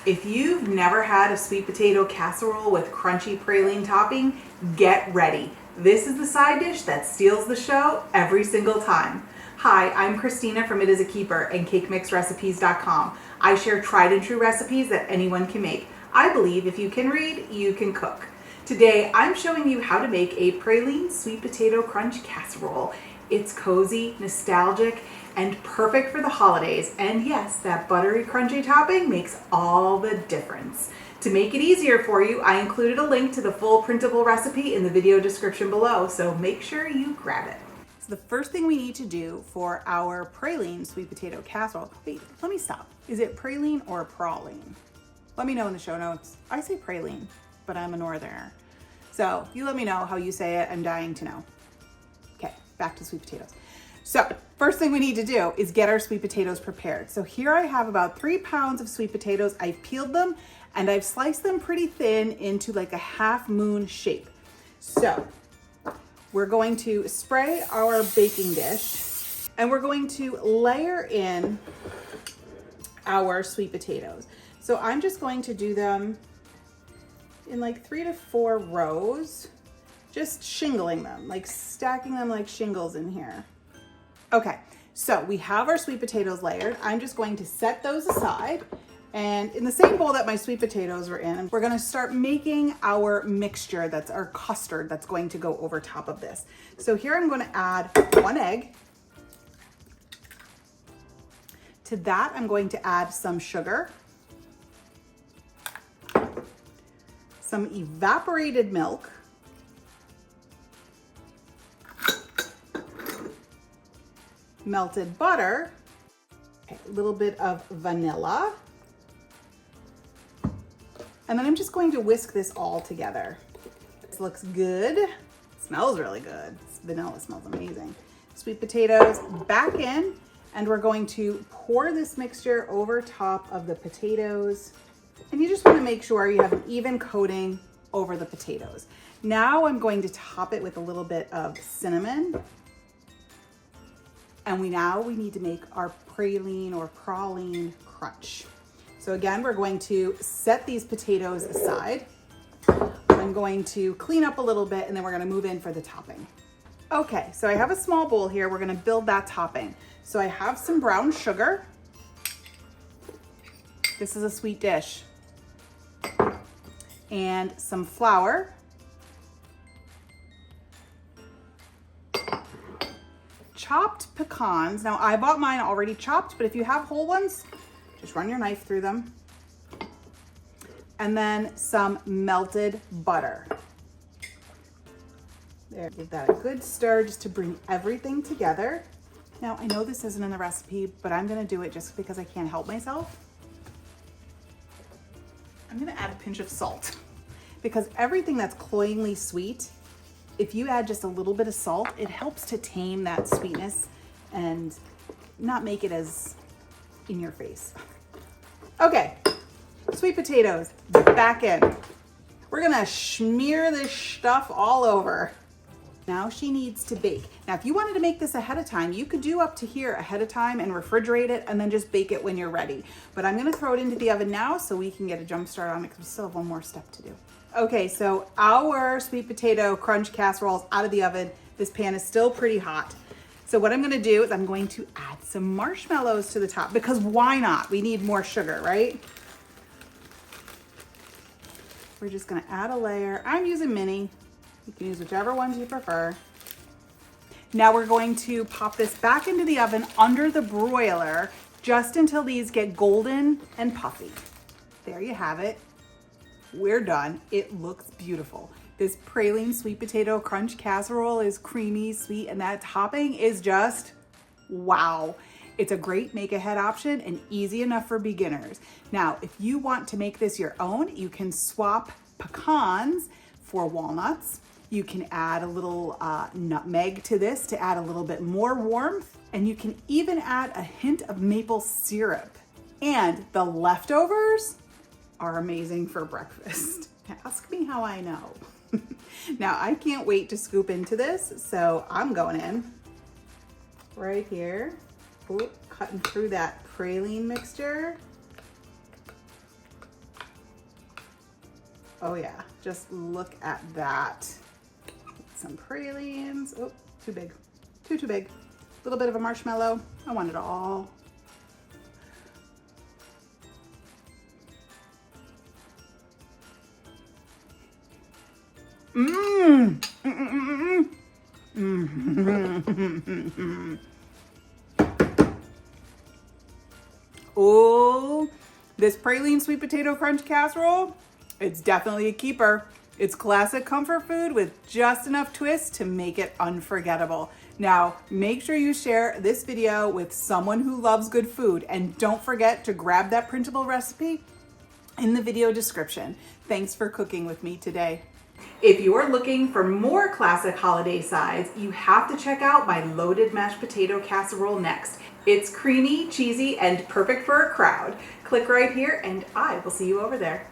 If you've never had a sweet potato casserole with crunchy praline topping, get ready. This is the side dish that steals the show every single time. Hi, I'm Christina from It Is a Keeper and CakeMixRecipes.com. I share tried and true recipes that anyone can make. I believe if you can read, you can cook. Today, I'm showing you how to make a praline sweet potato crunch casserole. It's cozy, nostalgic, and perfect for the holidays. And yes, that buttery, crunchy topping makes all the difference. To make it easier for you, I included a link to the full printable recipe in the video description below, so make sure you grab it. So the first thing we need to do for our praline sweet potato casserole, wait, let me stop. Is it praline or praline? Let me know in the show notes. I say praline, but I'm a northerner. So you let me know how you say it. I'm dying to know. Okay, back to sweet potatoes. So first thing we need to do is get our sweet potatoes prepared. So here I have about 3 pounds of sweet potatoes. I've peeled them and I've sliced them pretty thin into like a half moon shape. So we're going to spray our baking dish and we're going to layer in our sweet potatoes. So I'm just going to do them in like 3 to 4 rows, just shingling them, like stacking them like shingles in here. Okay, so we have our sweet potatoes layered. I'm just going to set those aside, and in the same bowl that my sweet potatoes were in, we're gonna start making our mixture, that's our custard that's going to go over top of this. So here I'm gonna add 1 egg. To that, I'm going to add some sugar, some evaporated milk, melted butter, okay, a little bit of vanilla, and then I'm just going to whisk this all together. This looks good. It smells really good. This vanilla smells amazing. Sweet potatoes back in, and we're going to pour this mixture over top of the potatoes. And you just want to make sure you have an even coating over the potatoes. Now I'm going to top it with a little bit of cinnamon. And we need to make our praline or praline crunch. So again, we're going to set these potatoes aside. I'm going to clean up a little bit and then we're gonna move in for the topping. Okay, so I have a small bowl here. We're gonna build that topping. So I have some brown sugar. This is a sweet dish. And some flour. Chopped pecans. Now I bought mine already chopped, but if you have whole ones, just run your knife through them. And then some melted butter. There, give that a good stir just to bring everything together. Now I know this isn't in the recipe, but I'm gonna do it just because I can't help myself. I'm gonna add a pinch of salt because everything that's cloyingly sweet, if you add just a little bit of salt, it helps to tame that sweetness and not make it as in your face. Okay, sweet potatoes, back in. We're gonna smear this stuff all over. Now she needs to bake. Now, if you wanted to make this ahead of time, you could do up to here ahead of time and refrigerate it and then just bake it when you're ready. But I'm gonna throw it into the oven now so we can get a jump start on it because we still have one more step to do. Okay, so our sweet potato crunch casserole is out of the oven. This pan is still pretty hot. So what I'm gonna do is I'm going to add some marshmallows to the top because why not? We need more sugar, right? We're just gonna add a layer. I'm using mini. You can use whichever ones you prefer. Now we're going to pop this back into the oven under the broiler just until these get golden and puffy. There you have it. We're done. It looks beautiful. This praline sweet potato crunch casserole is creamy, sweet, and that topping is just wow. It's a great make ahead option and easy enough for beginners. Now, if you want to make this your own, you can swap pecans for walnuts. You can add a little nutmeg to this to add a little bit more warmth, and you can even add a hint of maple syrup. And the leftovers are amazing for breakfast. Ask me how I know. Now I can't wait to scoop into this, so I'm going in right here. Ooh, cutting through that praline mixture. Oh yeah, just look at that. Some pralines. Oh, too big. Too big. A little bit of a marshmallow. I want it all. Mmm. Oh, this praline sweet potato crunch casserole, it's definitely a keeper. It's classic comfort food with just enough twist to make it unforgettable. Now, make sure you share this video with someone who loves good food, and don't forget to grab that printable recipe in the video description. Thanks for cooking with me today. If you are looking for more classic holiday sides, you have to check out my loaded mashed potato casserole next. It's creamy, cheesy, and perfect for a crowd. Click right here and I will see you over there.